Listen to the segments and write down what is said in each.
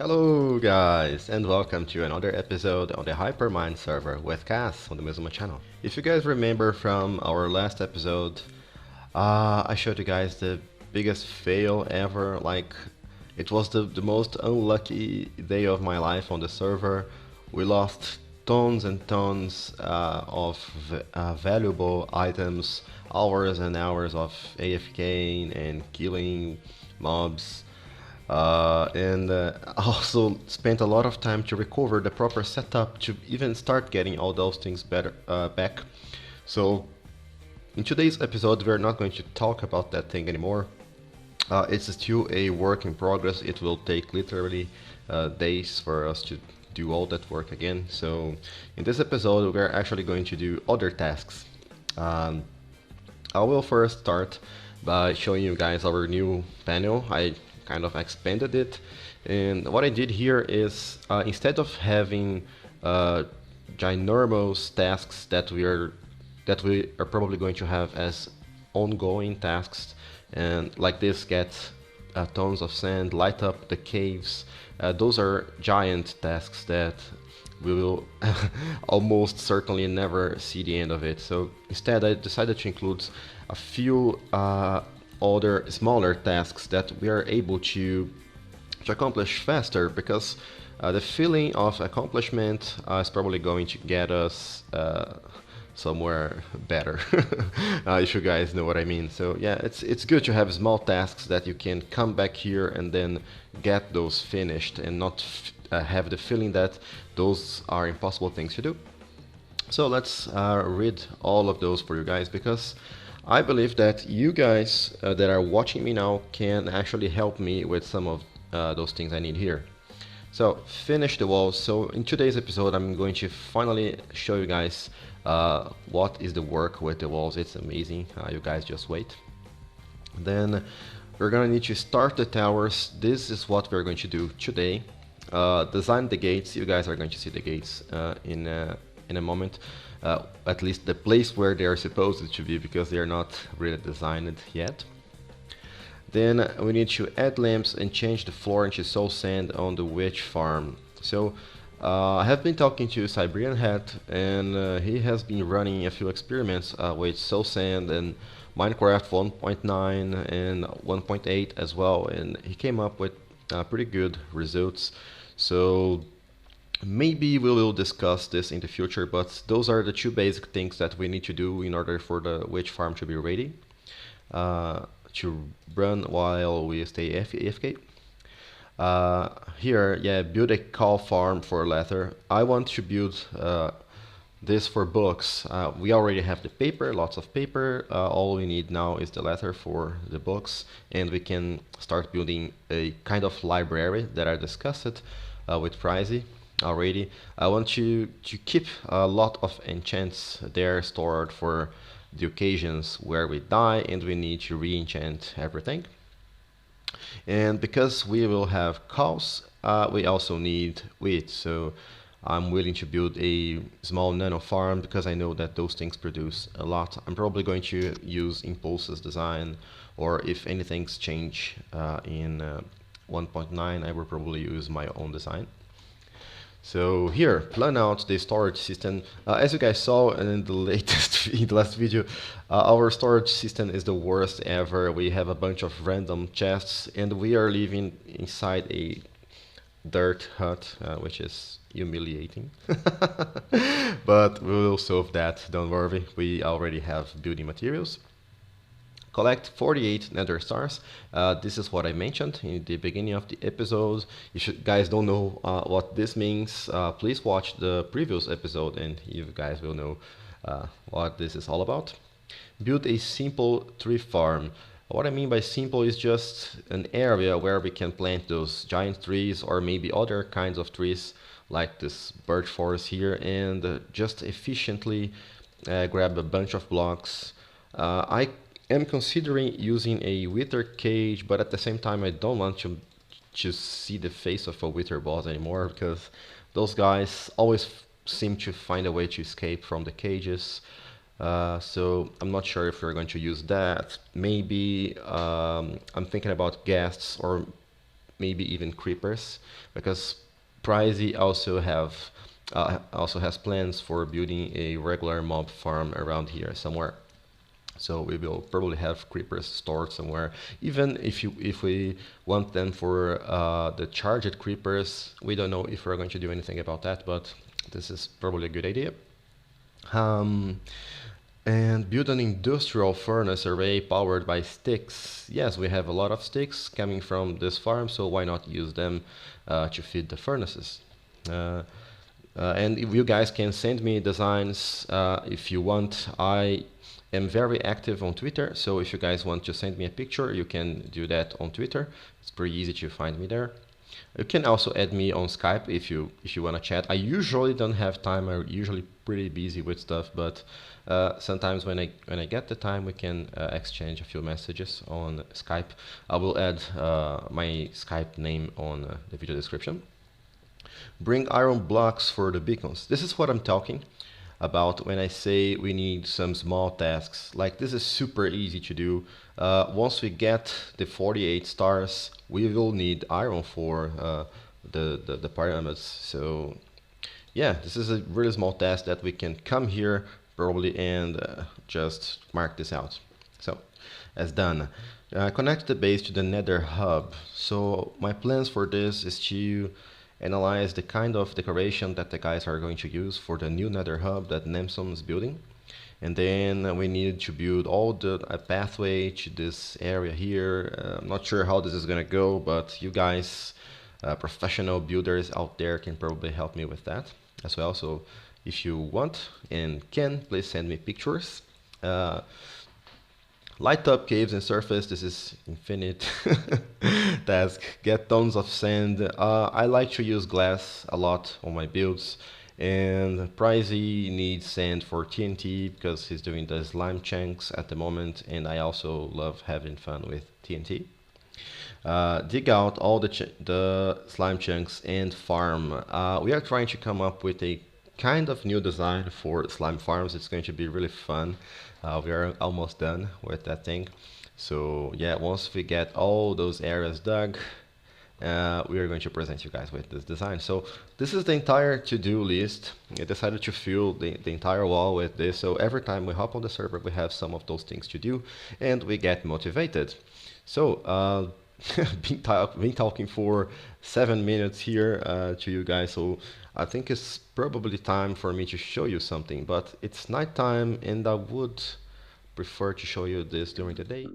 Hello guys and welcome to another episode on the Hypermine server with Cass on the Maizuma channel. If you guys remember from our last episode, I showed you guys the biggest fail ever. Like, it was the most unlucky day of my life on the server. We lost tons and tons of valuable items, hours and hours of AFK and killing mobs. And also spent a lot of time to recover the proper setup to even start getting all those things better back. So in today's episode we're not going to talk about that thing anymore. It's still a work in progress. It will take literally days for us to do all that work again. So in this episode we're actually going to do other tasks. I will first start by showing you guys our new panel. I kind of expanded it, and what I did here is instead of having ginormous tasks that we are probably going to have as ongoing tasks, and like this, get tons of sand, light up the caves. Those are giant tasks that we will almost certainly never see the end of it. So instead I decided to include a few other smaller tasks that we are able to accomplish faster, because the feeling of accomplishment is probably going to get us somewhere better. If you guys know what I mean. So yeah, it's good to have small tasks that you can come back here and then get those finished and not have the feeling that those are impossible things to do. So let's read all of those for you guys, because I believe that you guys that are watching me now can actually help me with some of those things I need here. So finish the walls. So in today's episode I'm going to finally show you guys what is the work with the walls. It's amazing. You guys just wait. Then we're gonna need to start the towers. This is what we're going to do today. Design the gates. You guys are going to see the gates in a moment. At least the place where they are supposed to be, because they are not really designed yet. Then we need to add lamps and change the floor into soul sand on the witch farm. So I have been talking to Siberian Hat, and he has been running a few experiments with soul sand and Minecraft 1.9 and 1.8 as well, and he came up with pretty good results. So maybe we will discuss this in the future, but those are the two basic things that we need to do in order for the witch farm to be ready to run while we stay AFK. Here, yeah, build a cow farm for leather. I want to build this for books. We already have the paper, lots of paper. All we need now is the leather for the books, and we can start building a kind of library that I discussed with Pricey already. I want to keep a lot of enchants there stored for the occasions where we die and we need to re-enchant everything. And because we will have cows, we also need wheat. So I'm willing to build a small nano farm because I know that those things produce a lot. I'm probably going to use Impulse's design, or if anything's change in 1.9, I will probably use my own design. So here, plan out the storage system. As you guys saw in the last video, our storage system is the worst ever. We have a bunch of random chests, and we are living inside a dirt hut, which is humiliating. But we will solve that, don't worry. We already have building materials. Collect 48 nether stars. This is what I mentioned in the beginning of the episode. If you guys don't know what this means, please watch the previous episode and you guys will know what this is all about. Build a simple tree farm. What I mean by simple is just an area where we can plant those giant trees or maybe other kinds of trees like this birch forest here, and just efficiently grab a bunch of blocks. I am considering using a wither cage, but at the same time I don't want to just see the face of a wither boss anymore, because those guys always seem to find a way to escape from the cages. So I'm not sure if we're going to use that. Maybe I'm thinking about ghasts, or maybe even creepers, because Pricey also has plans for building a regular mob farm around here somewhere. So we will probably have creepers stored somewhere. Even if we want them for the charged creepers, we don't know if we're going to do anything about that, but this is probably a good idea. And build an industrial furnace array powered by sticks. Yes, we have a lot of sticks coming from this farm, so why not use them to feed the furnaces? And if you guys can send me designs if you want. I am very active on Twitter, so if you guys want to send me a picture, you can do that on Twitter. It's pretty easy to find me there. You can also add me on Skype if you want to chat. I usually don't have time. I'm usually pretty busy with stuff, but sometimes when I get the time, we can exchange a few messages on Skype. I will add my Skype name on the video description. Bring iron blocks for the beacons. This is what I'm talking about when I say we need some small tasks. Like, this is super easy to do. Once we get the 48 stars, we will need iron for the pyramids. So yeah, this is a really small task that we can come here probably and just mark this out. So as done. Connect the base to the nether hub. So my plans for this is to analyze the kind of decoration that the guys are going to use for the new nether hub that Nemson is building. And then we need to build all a pathway to this area here. I'm not sure how this is going to go, but you guys, professional builders out there, can probably help me with that as well. So if you want and can, please send me pictures. Light up caves and surface. This is infinite task. Get tons of sand. I like to use glass a lot on my builds. And Pricey needs sand for TNT because he's doing the slime chunks at the moment. And I also love having fun with TNT. Dig out all the slime chunks and farm. We are trying to come up with a kind of new design for slime farms. It's going to be really fun. We are almost done with that thing. So yeah, once we get all those areas dug, we are going to present you guys with this design. So this is the entire to-do list. I decided to fill the entire wall with this. So every time we hop on the server, we have some of those things to do and we get motivated. So been talking for 7 minutes here to you guys. So I think it's probably time for me to show you something, but it's nighttime and I would prefer to show you this during the day.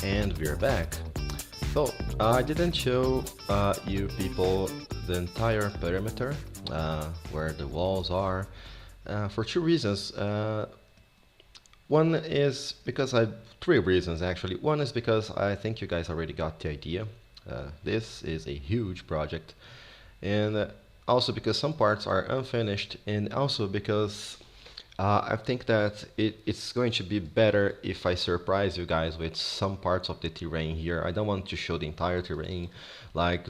And we're back. So I didn't show you people the entire perimeter where the walls are for two reasons. One is because three reasons actually. One is because I think you guys already got the idea. This is a huge project, and also because some parts are unfinished, and also because I think that it's going to be better if I surprise you guys with some parts of the terrain here. I don't want to show the entire terrain. Like,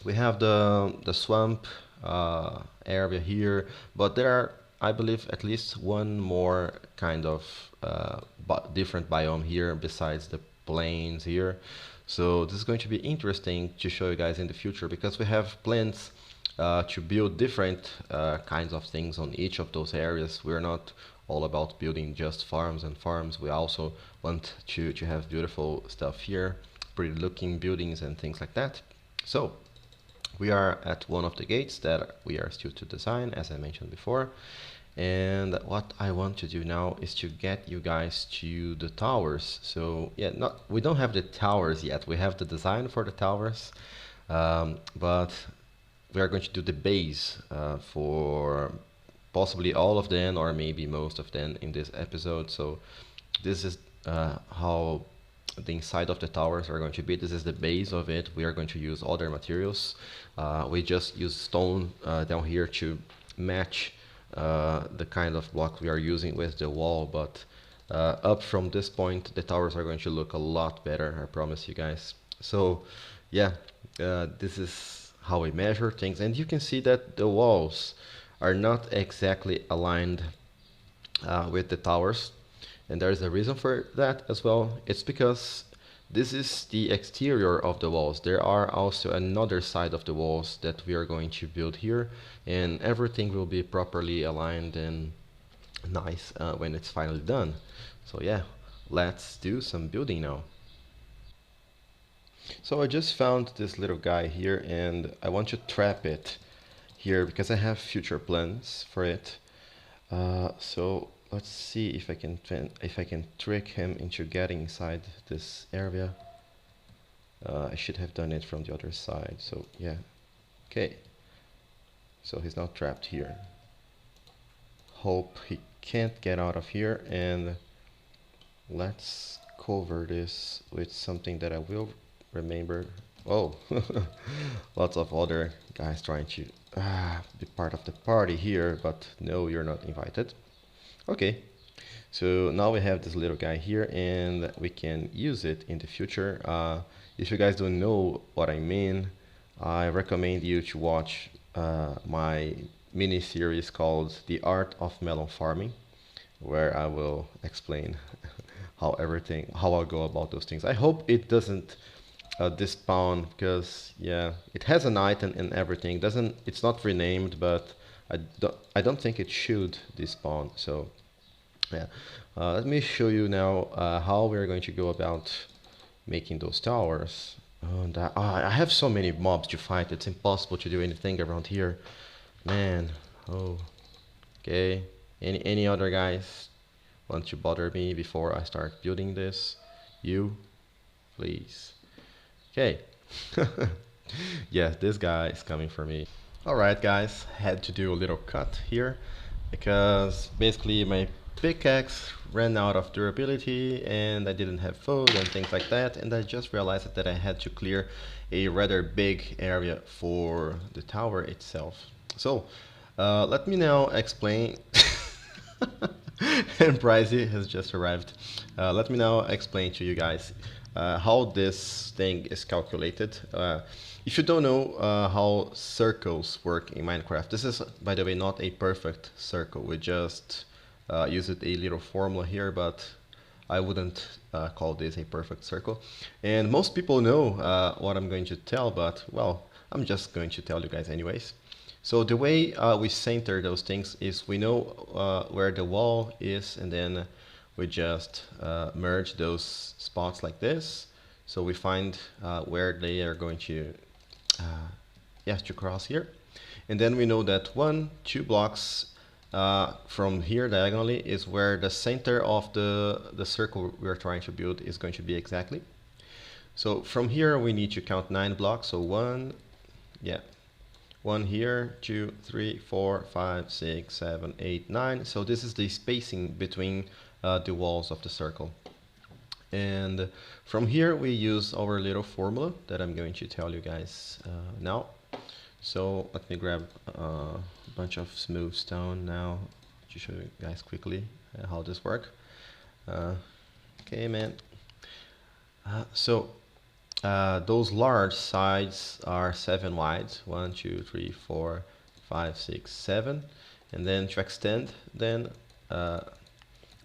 we have the swamp area here, but there are, I believe, at least one more kind of different biome here besides the plains here. So this is going to be interesting to show you guys in the future, because we have plans to build different kinds of things on each of those areas. We're not all about building just farms and farms. We also want to have beautiful stuff here, pretty looking buildings and things like that. So we are at one of the gates that we are still to design, as I mentioned before. And what I want to do now is to get you guys to the towers. So yeah, we don't have the towers yet. We have the design for the towers, but we are going to do the base for possibly all of them, or maybe most of them in this episode. So this is how the inside of the towers are going to be. This is the base of it. We are going to use other materials. We just use stone down here to match the kind of block we are using with the wall, but up from this point the towers are going to look a lot better, I promise you guys. So yeah, this is how we measure things, and you can see that the walls are not exactly aligned with the towers, and there's a reason for that as well. It's because this is the exterior of the walls. There are also another side of the walls that we are going to build here, and everything will be properly aligned and nice when it's finally done. So yeah, let's do some building now. So I just found this little guy here, and I want to trap it here because I have future plans for it. So let's see if I can trick him into getting inside this area. I should have done it from the other side. So yeah, okay. So he's not trapped here. Hope he can't get out of here, and let's cover this with something that I will remember. Oh, lots of other guys trying to be part of the party here, but no, you're not invited. Okay, so now we have this little guy here, and we can use it in the future. If you guys don't know what I mean, I recommend you to watch my mini series called The Art of Melon Farming, where I will explain how I go about those things. I hope it doesn't despawn, because yeah, it has an item and everything. It's not renamed, but I don't think it should despawn. So yeah, let me show you now how we're going to go about making those towers. And I have so many mobs to fight, it's impossible to do anything around here, man. Oh, okay. Any other guys want to bother me before I start building this? You, please. Okay. Yeah, this guy is coming for me. Alright guys, had to do a little cut here because basically my pickaxe ran out of durability and I didn't have food and things like that, and I just realized that I had to clear a rather big area for the tower itself. So let me now explain and Pricey has just arrived. Let me now explain to you guys how this thing is calculated. If you don't know how circles work in Minecraft, this is, by the way, not a perfect circle. We just used a little formula here, but I wouldn't call this a perfect circle. And most people know what I'm going to tell, but well, I'm just going to tell you guys anyways. So the way we center those things is we know where the wall is, and then we just merge those spots like this. So we find where they are going to to cross here, and then we know that 2 blocks from here diagonally is where the center of the circle we are trying to build is going to be exactly. So from here we need to count 9 blocks. So 1 here, 2, 3, 4, 5, 6, 7, 8, 9. So this is the spacing between the walls of the circle. And from here we use our little formula that I'm going to tell you guys now. So let me grab a bunch of smooth stone now to show you guys quickly how this works. Okay, man. Those large sides are 7 wide. 1, 2, 3, 4, 5, 6, 7. And then to extend, then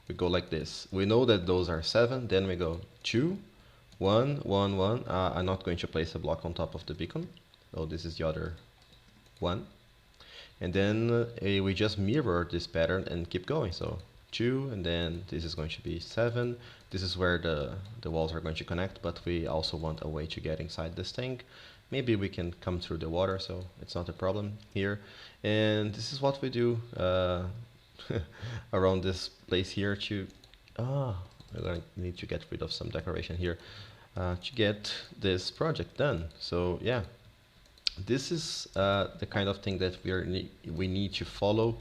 we go like this. We know that those are 7. Then we go 2, 1, 1, 1. I'm not going to place a block on top of the beacon. So this is the other one. And then we just mirror this pattern and keep going. So 2, and then this is going to be 7. This is where the walls are going to connect, but we also want a way to get inside this thing. Maybe we can come through the water, so it's not a problem here. And this is what we do around this place here to... we're going to need to get rid of some decoration here to get this project done. So yeah, this is the kind of thing that we need to follow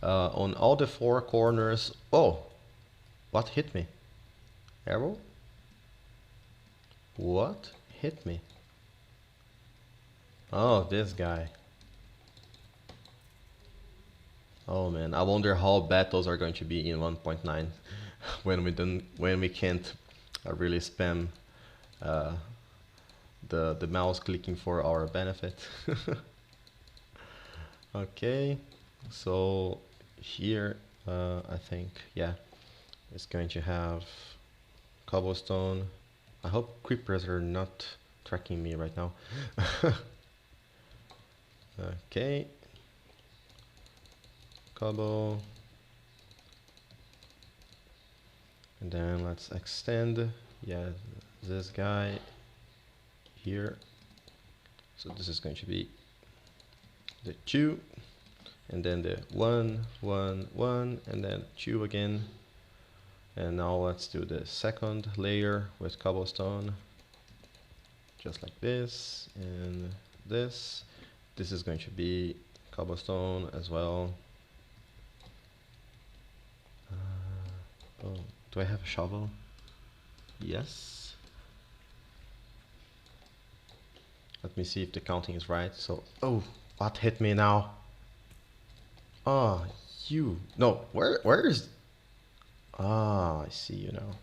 on all the 4 corners. Oh, what hit me? Arrow? What hit me? Oh, this guy. Oh man, I wonder how bad those are going to be in 1.9 when we can't really spam uh, the mouse clicking for our benefit. Okay, so here I think, yeah, it's going to have cobblestone. I hope creepers are not tracking me right now. Okay, cobble, and then let's extend, yeah, this guy here. So this is going to be the 2, and then the 1, 1, 1, and then 2 again. And now let's do the second layer with cobblestone, just like this, and this. This is going to be cobblestone as well. Oh, do I have a shovel? Yes. Let me see if the counting is right. So, oh, what hit me now? Ah, you. No, where is... Ah, I see you now.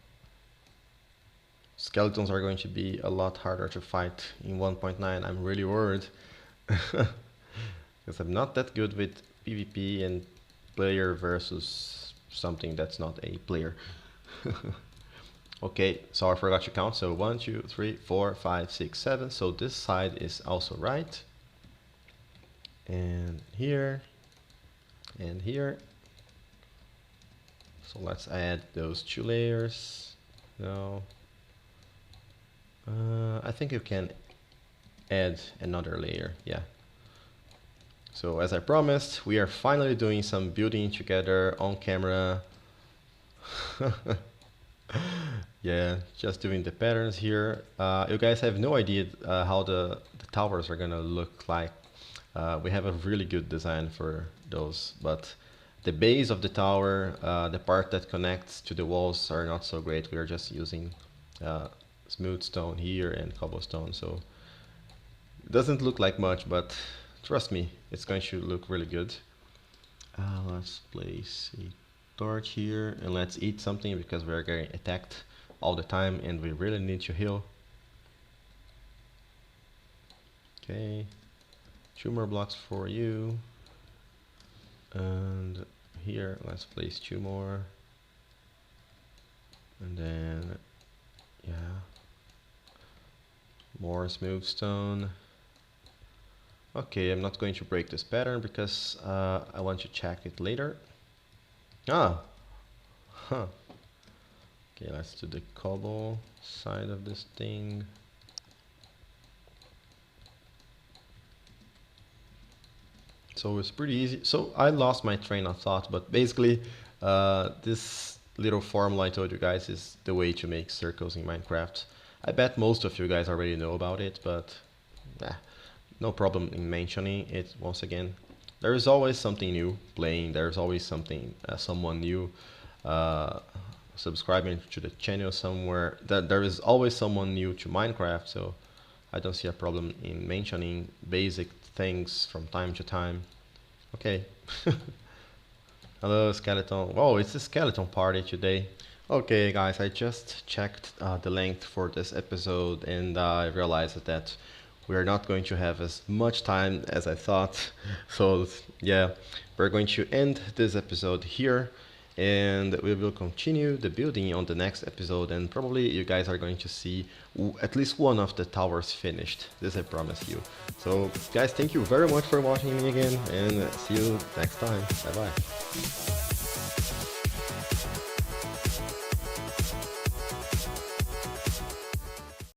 Skeletons are going to be a lot harder to fight in 1.9. I'm really worried. Because I'm not that good with PvP and player versus something that's not a player. Okay, so I forgot to count. So 1, 2, 3, 4, 5, 6, 7. So this side is also right. And here. And here. So let's add those 2 layers. No. I think you can add another layer, yeah. So as I promised, we are finally doing some building together on camera. Yeah, just doing the patterns here. You guys have no idea how the towers are gonna look like. We have a really good design for those, but the base of the tower, the part that connects to the walls are not so great. We are just using smooth stone here and cobblestone, so it doesn't look like much, but trust me, it's going to look really good. Let's place a torch here and let's eat something because we are getting attacked all the time and we really need to heal. Okay, 2 more blocks for you, and here let's place 2 more, and then yeah, more smooth stone. Okay, I'm not going to break this pattern because I want to check it later. Ah, huh. Okay, let's do the cobble side of this thing. So it's pretty easy. So I lost my train of thought, but basically this little formula I told you guys is the way to make circles in Minecraft. I bet most of you guys already know about it, but no problem in mentioning it once again. There is always something new playing, there's always something, someone new subscribing to the channel somewhere. There is always someone new to Minecraft, so I don't see a problem in mentioning basic things from time to time. Okay. Hello, skeleton. Oh, it's a skeleton party today. Okay, guys, I just checked the length for this episode and I realized that we are not going to have as much time as I thought. So, yeah, we're going to end this episode here and we will continue the building on the next episode, and probably you guys are going to see at least one of the towers finished. This I promise you. So, guys, thank you very much for watching me again, and see you next time. Bye bye.